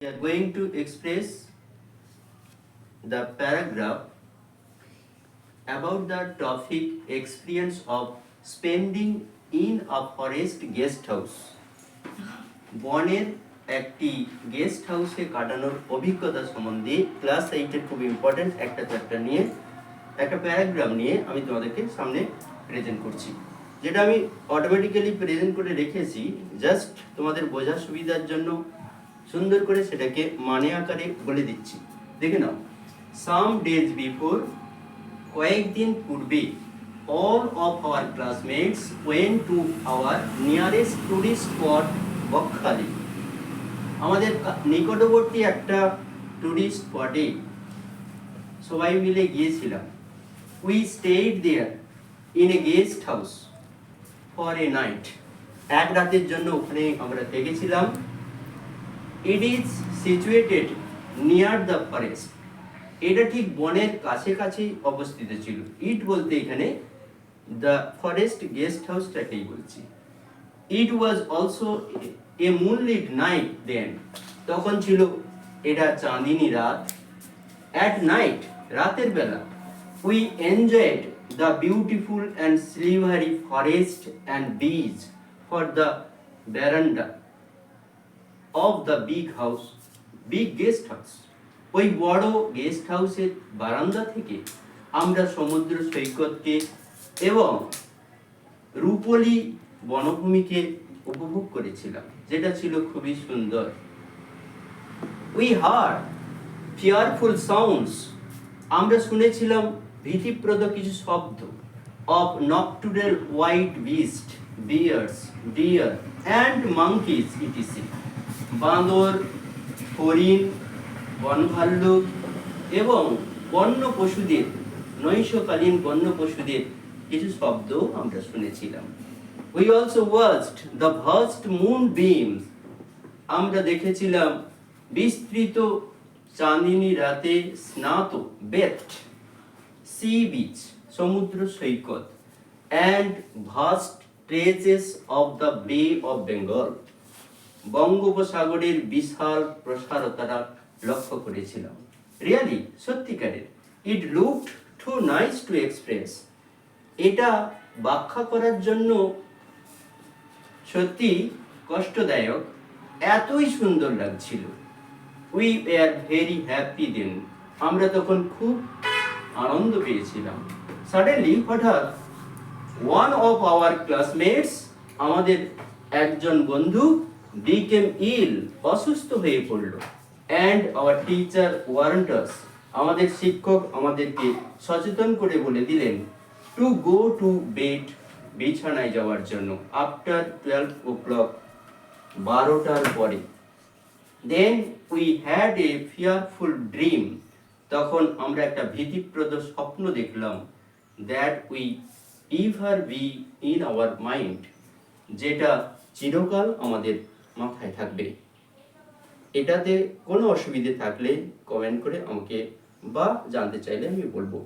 We are going to express the paragraph about the topic experience of spending in a forest guest house. বনের একটি guest হাউসে কাটানোর অভিজ্ঞতা সম্বন্ধে class 8 এর খুব ইম্পর্টেন্ট একটা চ্যাপ্টার নিয়ে একটা প্যারাগ্রাফ নিয়ে আমি তোমাদেরকে সামনে প্রেজেন্ট করছি, যেটা আমি অটোমেটিক্যালি প্রেজেন্ট করে রেখেছি জাস্ট তোমাদের বোঝার সুবিধার জন্য সুন্দর করে সেটাকে মানে আকারে বলে দিচ্ছি। দেখে নাও। সাম ডেজ বিফোর, কয়েকদিন পূর্বে, all of our classmates went to our nearest tourist spot Bakkhali. আমাদের নিকটবর্তী একটা টুরিস্ট স্পটে সবাই মিলে গিয়েছিলাম। We stayed there in a guest house for a night। এক রাতের জন্য ওখানে আমরা থেকেছিলাম। It is situated near the forest। এটা ঠিক বনের কাছাকাছি অবস্থিত ছিল। ইট বলতে এখানে the forest guest হাউসটাকেই বলছি। It was also a moonlit night then। তখন ছিল এটা চাঁদিনী রাত। At night, রাতের বেলা, we enjoyed the beautiful and silvery forest and beach for the veranda of the big guest house। ওই বড় গেস্ট হাউসের বারান্দা থেকে আমরা সমুদ্র সৈকতকে এবং রূপলি বনভূমিকে উপভোগ করেছিলাম, যেটা ছিল খুবই সুন্দর। We heard fearful sounds। আমরা শুনেছিলাম ভীতিপ্রদ কিছু শব্দ। Of nocturnal white beasts, bears, deer and monkeys etc। বাঁদর, হরিণ, বনভাল্লুক এবং বন্য পশুদের, নৈশকালীন বন্য পশুদের কিছু শব্দ আমরা শুনেছিলাম। We also watched the vast moonbeams। আমরা দেখেছিলাম বিস্তৃত চাঁদিনী রাতে স্নাত, bathed sea beach, সমুদ্র সৈকত, and vast stretches of the Bay of Bengal। বঙ্গোপসাগরের বিশাল প্রসারতারা লক্ষ্য করেছিলাম। রিয়ালি, সত্যিকারের। It looked too nice to express। এটা ব্যাখ্যা করার জন্য সত্যি কষ্টদায়ক, এতই সুন্দর লাগছিল। We were very happy then। আমরা তখন খুব আনন্দ পেয়েছিলাম। Suddenly, হঠাৎ, one of our classmates, আমাদের একজন বন্ধু, became ill, অসুস্থ হয়ে পড়ল। And our teacher warned us। আমাদের শিক্ষক আমাদেরকে সচেতন করে বলে দিলেন to go to bed, বিছানায় যাওয়ার জন্য, after 12 o'clock, 12টার পরে। Then we had a fearful dream। তখন আমরা একটা ভীতিপ্রদ স্বপ্ন দেখলাম। That we ever be in our mind। যেটা চিরকাল আমাদের মাথায় থাকবে। এটাতে কোনো অসুবিধে থাকলে কমেন্ট করে আমাকে বা জানতে চাইলে আমি বলবো।